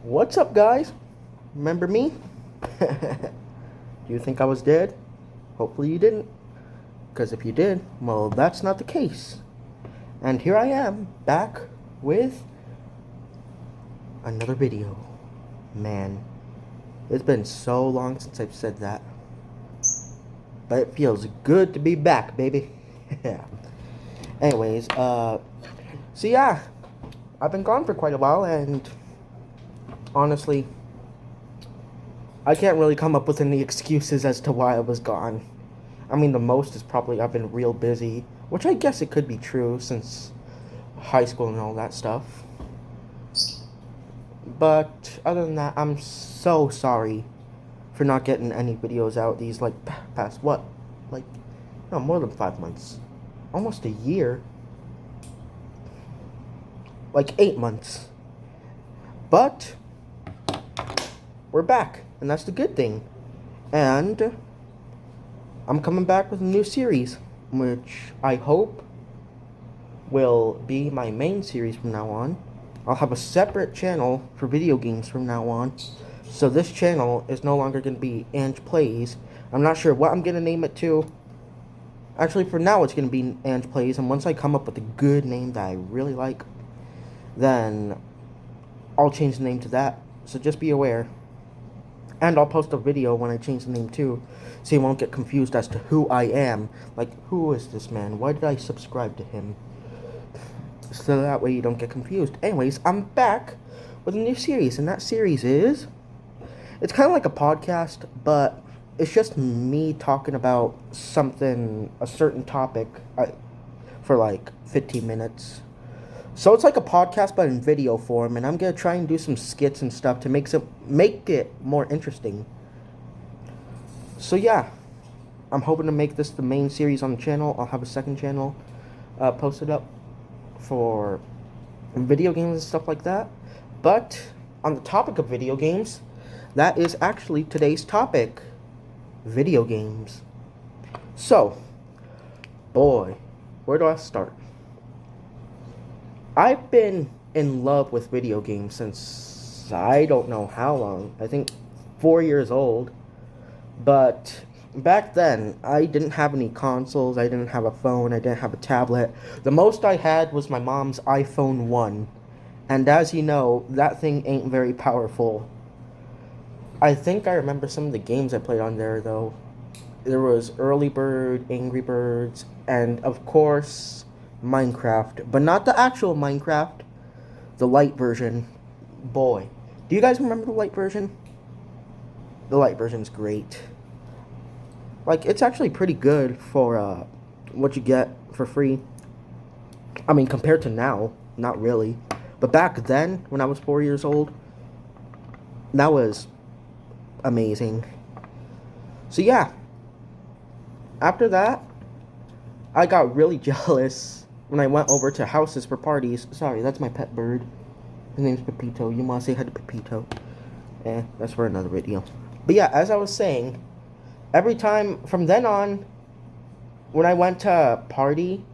What's up, guys? Remember me? Do you think I was dead? Hopefully you didn't. Because if you did, well, that's not the case. And here I am, back with another video. Man, it's been so long since I've said that. But it feels good to be back, baby. Anyways, so yeah, I've been gone for quite a while, and honestly, I can't really come up with any excuses as to why I was gone. I mean, the most is probably I've been real busy, which I guess it could be true since high school and all that stuff. But other than that, I'm so sorry for not getting any videos out these, past what? No, more than 5 months. Almost a year. 8 months. But we're back, and that's the good thing. And I'm coming back with a new series, which I hope will be my main series from now on. I'll have a separate channel for video games from now on. So this channel is no longer going to be Ange Plays. I'm not sure what I'm going to name it to. Actually, for now it's going to be Ange Plays, and once I come up with a good name that I really like, then I'll change the name to that. So just be aware. And I'll post a video when I change the name too, so you won't get confused as to who I am. Who is this man? Why did I subscribe to him? So that way you don't get confused. Anyways, I'm back with a new series, and that series is... It's kind of like a podcast, but it's just me talking about something, a certain topic, for 15 minutes. So it's like a podcast, but in video form, and I'm going to try and do some skits and stuff to make it more interesting. So yeah, I'm hoping to make this the main series on the channel. I'll have a second channel posted up for video games and stuff like that. But on the topic of video games, that is actually today's topic. Video games. So, boy, where do I start? I've been in love with video games since I don't know how long. I think 4 years old. But back then, I didn't have any consoles. I didn't have a phone. I didn't have a tablet. The most I had was my mom's iPhone 1. And as you know, that thing ain't very powerful. I think I remember some of the games I played on there, though. There was Early Bird, Angry Birds, and of course, Minecraft. But not the actual Minecraft, the light version. Boy, do you guys remember the light version? The light version's great. It's actually pretty good for what you get for free. I mean, compared to now, not really. But back then, when I was 4 years old, that was amazing. So yeah, after that, I got really jealous when I went over to houses for parties. Sorry, that's my pet bird. His name's Pepito. You want to say hi to Pepito? That's for another video. But yeah, as I was saying, every time from then on, when I went to party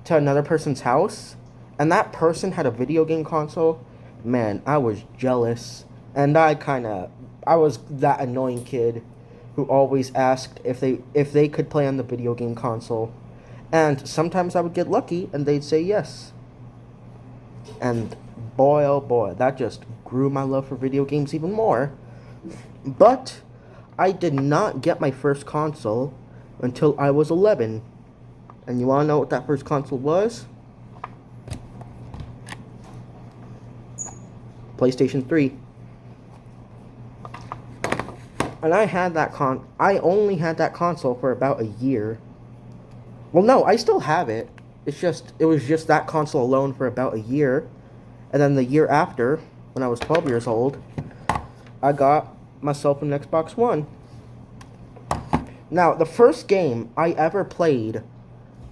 to another person's house, and that person had a video game console, man, I was jealous. And I was that annoying kid who always asked if they could play on the video game console. And sometimes I would get lucky and they'd say yes. And boy, oh boy, that just grew my love for video games even more. But I did not get my first console until I was 11. And you want to know what that first console was? PlayStation 3. And I only had that console for about a year. Well, no, I still have it. It was just that console alone for about a year. And then the year after, when I was 12 years old, I got myself an Xbox One. Now, the first game I ever played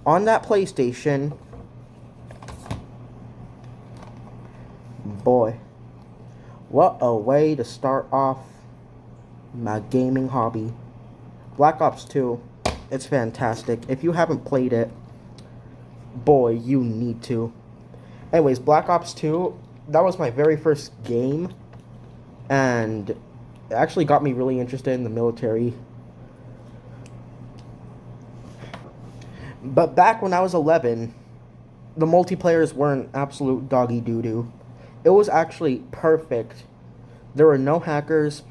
on that PlayStation, boy, what a way to start off my gaming hobby. Black Ops 2. It's fantastic. If you haven't played it, boy, you need to. Anyways, Black Ops 2, that was my very first game. and it actually got me really interested in the military. But back when I was 11, the multiplayers weren't absolute doggy doo-doo. It was actually perfect. There were no hackers.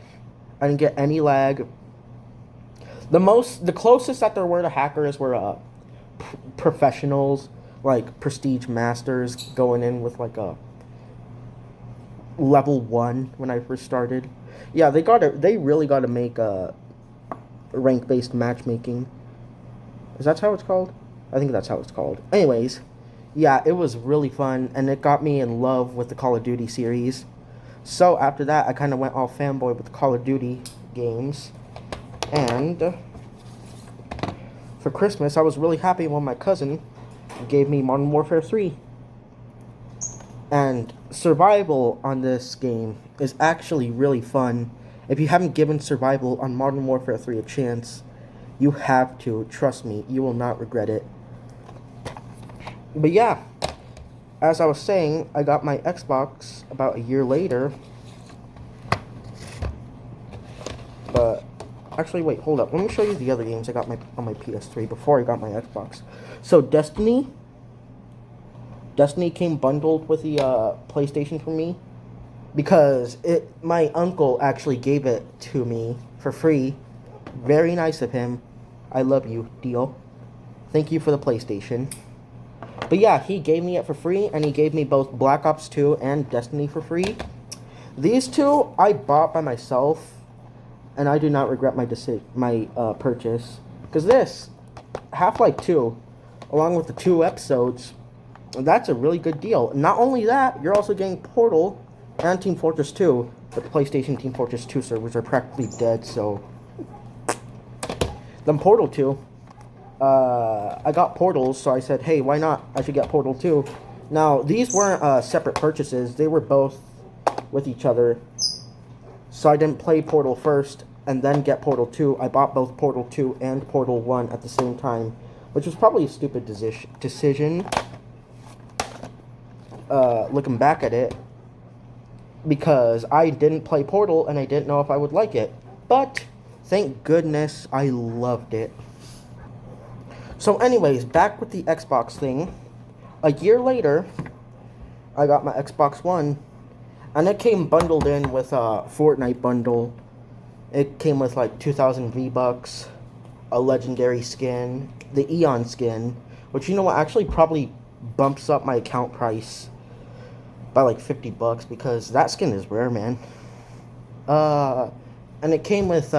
I didn't get any lag. The closest that there were to hackers were professionals, like prestige masters, going in with like a level 1 when I first started. Yeah, they really got to make a rank based matchmaking. Is that how it's called? I think that's how it's called. Anyways, yeah, it was really fun, and it got me in love with the Call of Duty series. So after that, I kind of went all fanboy with the Call of Duty games. And for Christmas, I was really happy when my cousin gave me Modern Warfare 3. And survival on this game is actually really fun. If you haven't given survival on Modern Warfare 3 a chance, you have to. Trust me, you will not regret it. But yeah, as I was saying, I got my Xbox about a year later. But actually, wait, hold up. Let me show you the other games I got on my PS3 before I got my Xbox. So Destiny came bundled with the PlayStation for me because my uncle actually gave it to me for free. Very nice of him. I love you, deal. Thank you for the PlayStation. But yeah, he gave me it for free, and he gave me both Black Ops 2 and Destiny for free. These two I bought by myself, and I do not regret my purchase. Because this, Half-Life 2, along with the 2 episodes, that's a really good deal. Not only that, you're also getting Portal and Team Fortress 2, but the PlayStation Team Fortress 2 servers are practically dead, so... Then Portal 2, I got Portals, so I said, hey, why not? I should get Portal 2. Now, these weren't separate purchases. They were both with each other. So I didn't play Portal first and then get Portal 2. I bought both Portal 2 and Portal 1 at the same time, which was probably a stupid decision, looking back at it, because I didn't play Portal and I didn't know if I would like it. But thank goodness I loved it. So anyways, back with the Xbox thing. A year later, I got my Xbox One, and it came bundled in with a Fortnite bundle. It came with like 2,000 V-Bucks, a legendary skin, the Eon skin, which, you know what, actually probably bumps up my account price by like $50 because that skin is rare, man. And it came with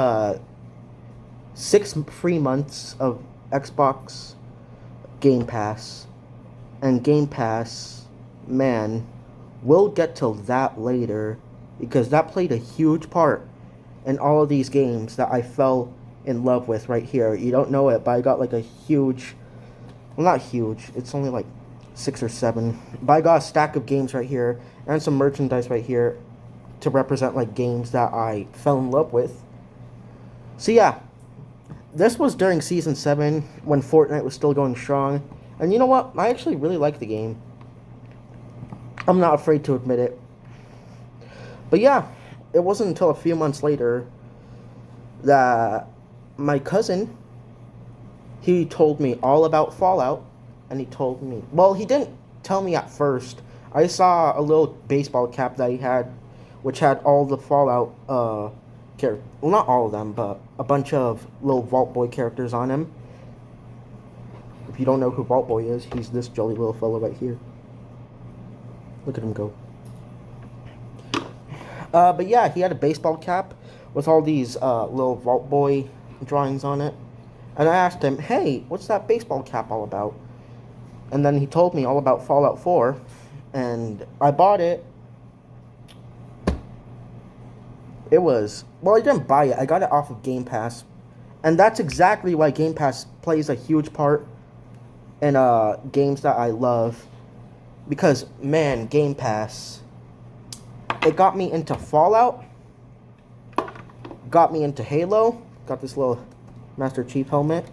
6 free months of Xbox Game Pass. And Game Pass, man, we'll get to that later, because that played a huge part in all of these games that I fell in love with right here. You don't know it, but I got like a huge, well, not huge, it's only like 6 or 7, but I got a stack of games right here and some merchandise right here to represent like games that I fell in love with. So yeah, this was during Season 7 when Fortnite was still going strong. And you know what? I actually really like the game. I'm not afraid to admit it. But yeah, it wasn't until a few months later that my cousin, he told me all about Fallout. And he told me, well, he didn't tell me at first. I saw a little baseball cap that he had, which had all the Fallout characters. Well, not all of them, but a bunch of little Vault Boy characters on him. If you don't know who Vault Boy is, he's this jolly little fellow right here. Look at him go. But yeah, he had a baseball cap with all these little Vault Boy drawings on it. And I asked him, hey, what's that baseball cap all about? And then he told me all about Fallout 4. And I bought it. It was... Well, I didn't buy it. I got it off of Game Pass. And that's exactly why Game Pass plays a huge part in games that I love. Because, man, Game Pass... It got me into Fallout. Got me into Halo. Got this little Master Chief helmet.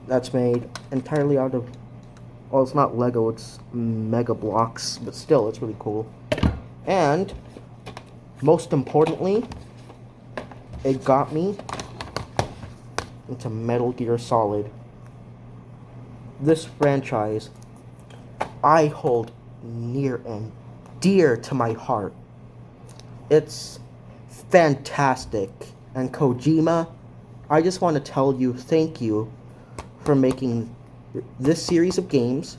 That's made entirely out of... Well, it's not Lego, it's Mega Blocks. But still, it's really cool. And... Most importantly, it got me into Metal Gear Solid. This franchise I hold near and dear to my heart. It's fantastic. And Kojima, I just want to tell you thank you for making this series of games.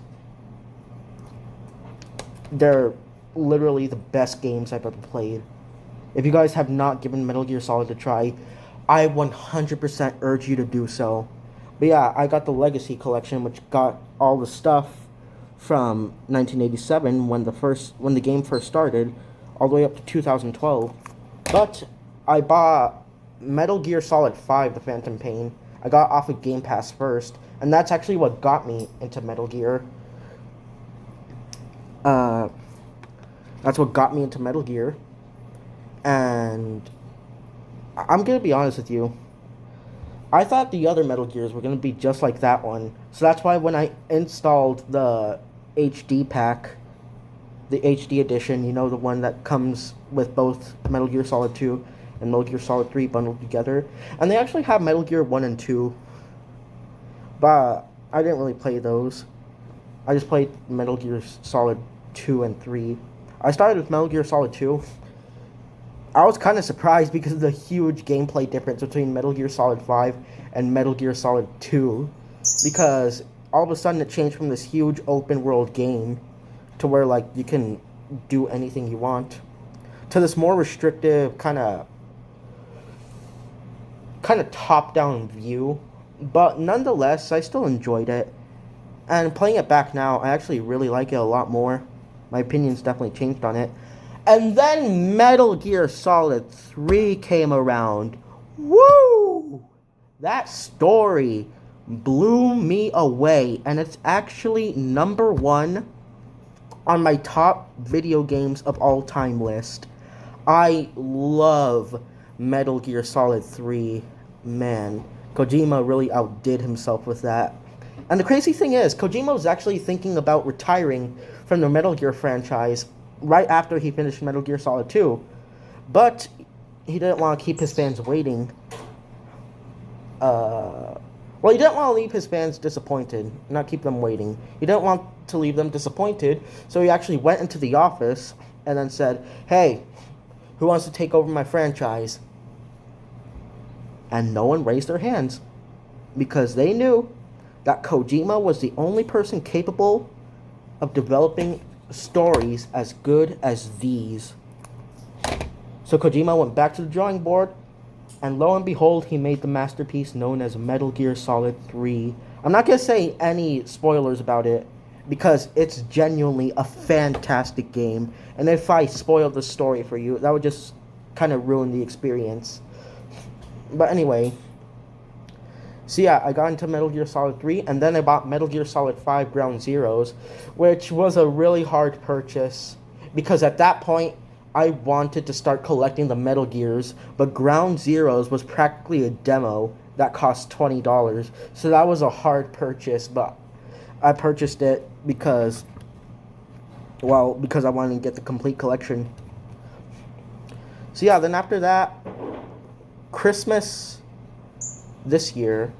They're literally the best games I've ever played. If you guys have not given Metal Gear Solid a try, I 100% urge you to do so. But yeah, I got the Legacy Collection, which got all the stuff from 1987 when the game first started, all the way up to 2012. But I bought Metal Gear Solid 5: The Phantom Pain. I got off of Game Pass first, and that's actually what got me into Metal Gear. That's what got me into Metal Gear. And I'm gonna be honest with you. I thought the other Metal Gears were gonna be just like that one. So that's why when I installed the HD pack, the HD edition, you know, the one that comes with both Metal Gear Solid 2 and Metal Gear Solid 3 bundled together. And they actually have Metal Gear 1 and 2. But I didn't really play those. I just played Metal Gear Solid 2 and 3. I started with Metal Gear Solid 2. I was kind of surprised because of the huge gameplay difference between Metal Gear Solid 5 and Metal Gear Solid 2. Because all of a sudden it changed from this huge open world game to where like you can do anything you want to this more restrictive kind of top-down view. But nonetheless, I still enjoyed it. And playing it back now, I actually really like it a lot more. My opinion's definitely changed on it. And then Metal Gear Solid 3 came around. Woo! That story blew me away. And it's actually number 1 on my top video games of all time list. I love Metal Gear Solid 3. Man, Kojima really outdid himself with that. And the crazy thing is, Kojima was actually thinking about retiring from the Metal Gear franchise right after he finished Metal Gear Solid 2. But he didn't want to keep his fans waiting. Well, he didn't want to leave his fans disappointed, not keep them waiting. He didn't want to leave them disappointed, so he actually went into the office and then said, "Hey, who wants to take over my franchise?" And no one raised their hands because they knew that Kojima was the only person capable of developing stories as good as these. So Kojima went back to the drawing board, and lo and behold, he made the masterpiece known as Metal Gear Solid 3. I'm not going to say any spoilers about it, because it's genuinely a fantastic game. And if I spoiled the story for you, that would just kind of ruin the experience. But anyway, so yeah, I got into Metal Gear Solid 3, and then I bought Metal Gear Solid 5 Ground Zeroes, which was a really hard purchase, because at that point, I wanted to start collecting the Metal Gears, but Ground Zeroes was practically a demo that cost $20, so that was a hard purchase, but I purchased it because I wanted to get the complete collection. So yeah, then after that, Christmas this year,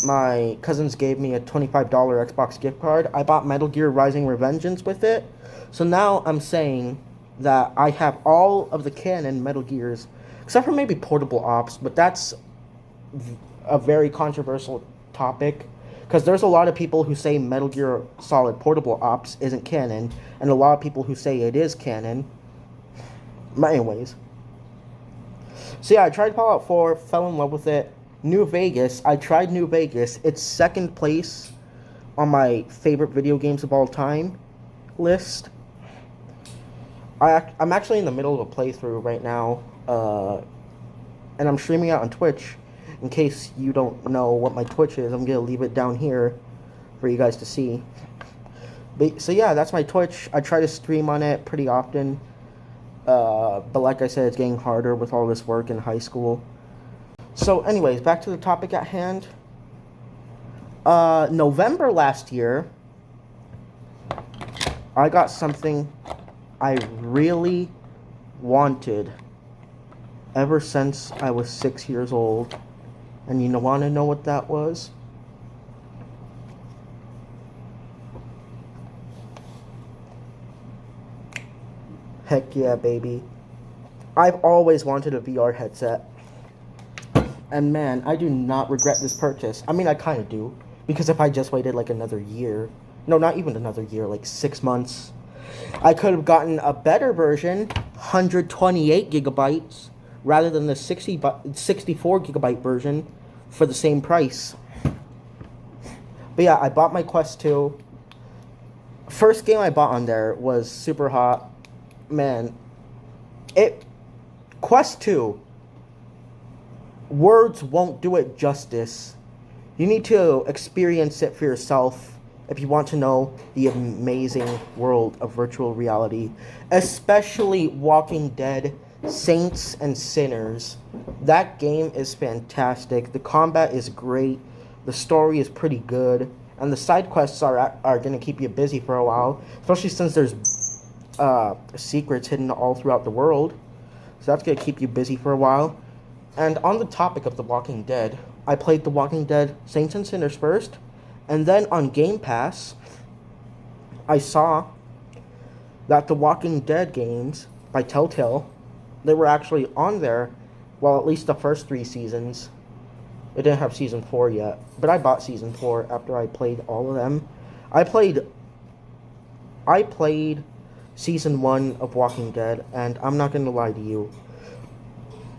my cousins gave me a $25 Xbox gift card. I bought Metal Gear Rising: Revengeance with it. So now I'm saying that I have all of the canon Metal Gears, except for maybe Portable Ops, but that's a very controversial topic, because there's a lot of people who say Metal Gear Solid Portable Ops isn't canon, and a lot of people who say it is canon. But anyways. So yeah, I tried Fallout 4, fell in love with it. New Vegas, I tried New Vegas. It's second place on my favorite video games of all time list. I'm actually in the middle of a playthrough right now, and I'm streaming out on Twitch. In case you don't know what my Twitch is, I'm going to leave it down here for you guys to see. But, so yeah, that's my Twitch. I try to stream on it pretty often, but like I said, it's getting harder with all this work in high school. So anyways, back to the topic at hand. November last year, I got something I really, wanted ever since I was 6 years old. And you want to know what that was? Heck yeah, baby. I've always wanted a VR headset. And man, I do not regret this purchase. I mean, I kind of do. Because if I just waited like another year, no, not even another year, like 6 months, I could have gotten a better version, 128 gigabytes, rather than the 64 gigabyte version for the same price. But yeah, I bought my Quest 2. First game I bought on there was super hot. Man, Quest 2, words won't do it justice. You need to experience it for yourself if you want to know the amazing world of virtual reality, especially Walking Dead, Saints and Sinners. That game is fantastic. The combat is great. The story is pretty good. And the side quests are going to keep you busy for a while, especially since there's secrets hidden all throughout the world. So that's going to keep you busy for a while. And on the topic of The Walking Dead, I played The Walking Dead Saints and Sinners first, and then on Game Pass, I saw that The Walking Dead games by Telltale, they were actually on there, well, at least the first 3 seasons. It didn't have Season 4 yet, but I bought Season 4 after I played all of them. I played Season 1 of Walking Dead, and I'm not going to lie to you.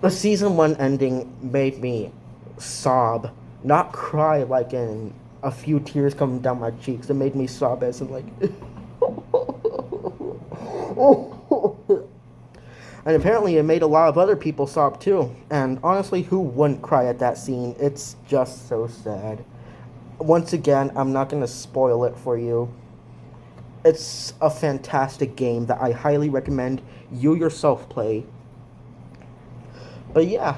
The Season 1 ending made me sob. Not cry like in a few tears coming down my cheeks. It made me sob as in like... And apparently it made a lot of other people sob too. And honestly, who wouldn't cry at that scene? It's just so sad. Once again, I'm not going to spoil it for you. It's a fantastic game that I highly recommend you yourself play. But yeah.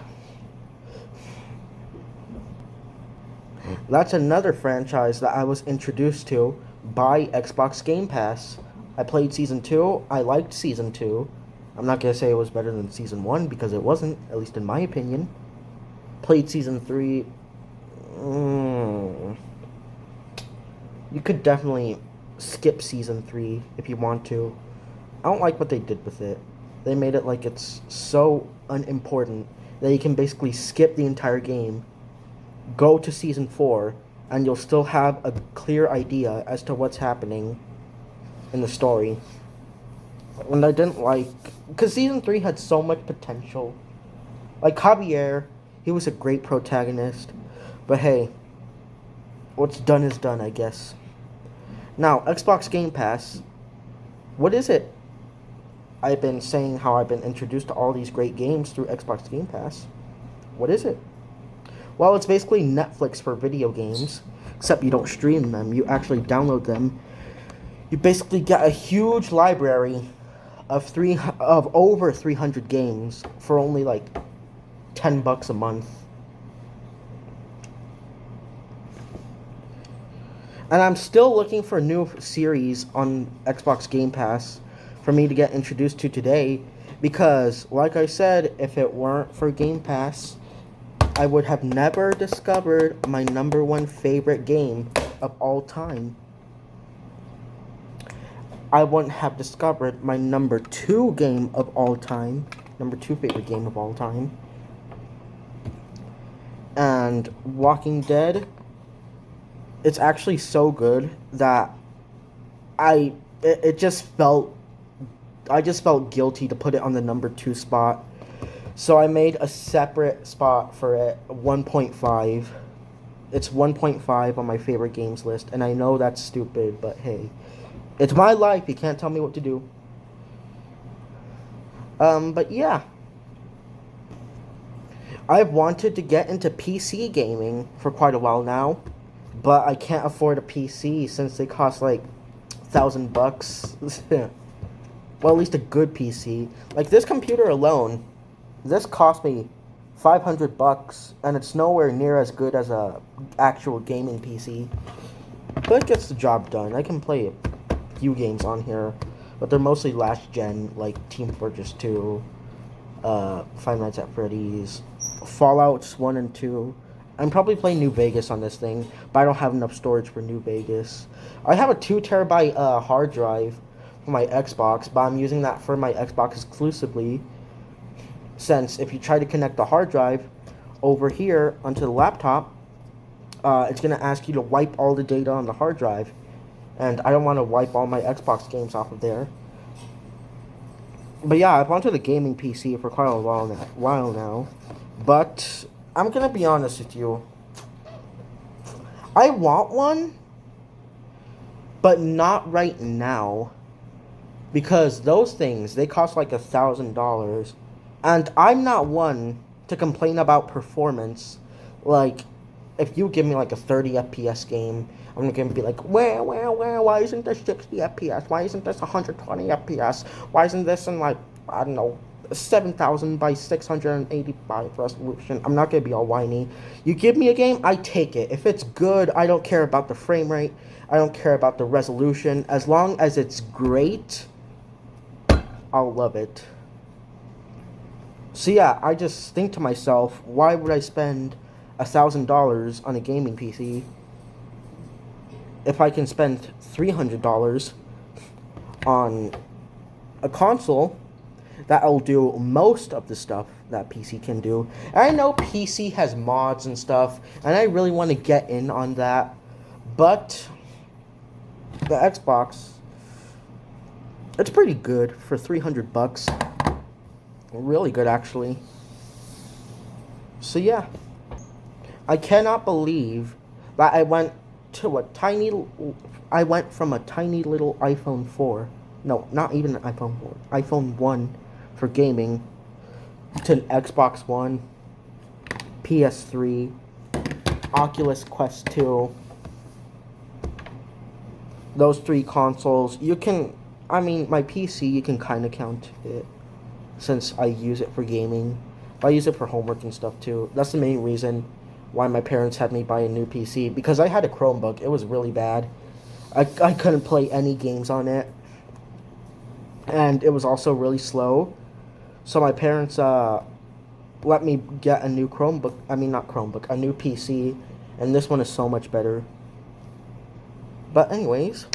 That's another franchise that I was introduced to by Xbox Game Pass. I played Season 2. I liked Season 2. I'm not going to say it was better than Season 1 because it wasn't, at least in my opinion. Played Season 3. You could definitely skip Season 3 if you want to. I don't like what they did with it. They made it like it's so unimportant that you can basically skip the entire game, go to Season 4, and you'll still have a clear idea as to what's happening in the story. And I didn't like... Because Season 3 had so much potential. Like Javier, he was a great protagonist. But hey, what's done is done, I guess. Now, Xbox Game Pass, what is it? I've been saying how I've been introduced to all these great games through Xbox Game Pass. What is it? Well, it's basically Netflix for video games, except you don't stream them, you actually download them. You basically get a huge library of over 300 games for only like $10 a month. And I'm still looking for new series on Xbox Game Pass for me to get introduced to today, because like I said, if it weren't for Game Pass, I would have never discovered my #1 favorite game of all time. I wouldn't have discovered my #2 game of all time, #2 favorite game of all time. And Walking Dead, it's actually so good that I just felt guilty to put it on the #2 spot. So I made a separate spot for it, 1.5. It's 1.5 on my favorite games list, and I know that's stupid, but hey, it's my life. You can't tell me what to do. But yeah. I've wanted to get into PC gaming for quite a while now, but I can't afford a PC since they cost like $1,000. Well, at least a good PC. Like this computer alone, this cost me $500, and it's nowhere near as good as a actual gaming PC. But it gets the job done. I can play a few games on here. but they're mostly last gen, like Team Fortress 2, Five Nights at Freddy's, Fallout's 1 and 2. I'm probably playing New Vegas on this thing, but I don't have enough storage for New Vegas. I have a 2 terabyte hard drive for my Xbox, but I'm using that for my Xbox exclusively, since if you try to connect the hard drive over here onto the laptop, it's going to ask you to wipe all the data on the hard drive, and I don't want to wipe all my Xbox games off of there. But yeah, I've wanted a gaming PC for quite a while now, but I'm going to be honest with you. I want one, but not right now, because those things, they cost like $1,000, and I'm not one to complain about performance. Like, if you give me like a 30 FPS game, I'm gonna be like, why isn't this 60 FPS? Why isn't this 120 FPS? Why isn't this in like, I don't know, 7,000 by 685 resolution? I'm not gonna be all whiny. You give me a game, I take it. If it's good, I don't care about the frame rate. I don't care about the resolution. As long as it's great, I'll love it. So yeah, I just think to myself, why would I spend $1,000 on a gaming PC if I can spend $300 on a console that'll do most of the stuff that PC can do? And I know PC has mods and stuff, and I really want to get in on that, but the Xbox, it's pretty good for $300. Really good, actually. So yeah, I cannot believe that I went from a tiny little iPhone 4, no, not even an iPhone 4, iPhone 1 for gaming, to an Xbox One, PS3, Oculus Quest 2. Those 3 consoles, you can, I mean, my PC, you can kind of count it, since I use it for gaming. But I use it for homework and stuff too. That's the main reason why my parents had me buy a new PC, because I had a Chromebook. It was really bad. I couldn't play any games on it, and it was also really slow. So my parents let me get a new Chromebook. I mean, not Chromebook, a new PC, and this one is so much better. But anyways,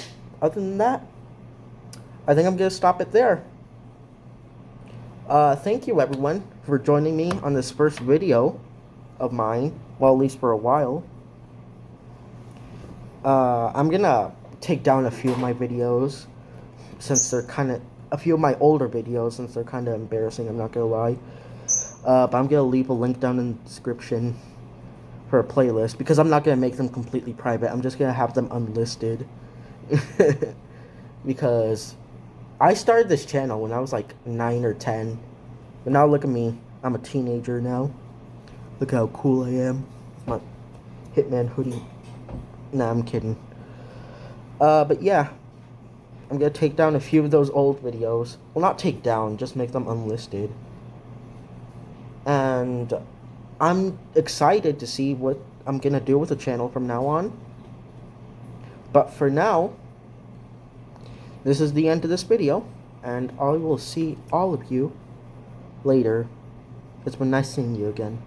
other than that, I think I'm gonna stop it there. Thank you everyone for joining me on this first video of mine, well, at least for a while. I'm gonna take down a few of my videos, since they're a few of my older videos, since they're kind of embarrassing, I'm not gonna lie. But I'm gonna leave a link down in the description for a playlist, because I'm not gonna make them completely private. I'm just gonna have them unlisted. Because I started this channel when I was like 9 or 10. But now look at me. I'm a teenager now. Look how cool I am. My Hitman hoodie. Nah, I'm kidding. But yeah. I'm gonna take down a few of those old videos. Well, not take down, just make them unlisted. And I'm excited to see what I'm gonna do with the channel from now on. But for now, this is the end of this video, and I will see all of you later. It's been nice seeing you again.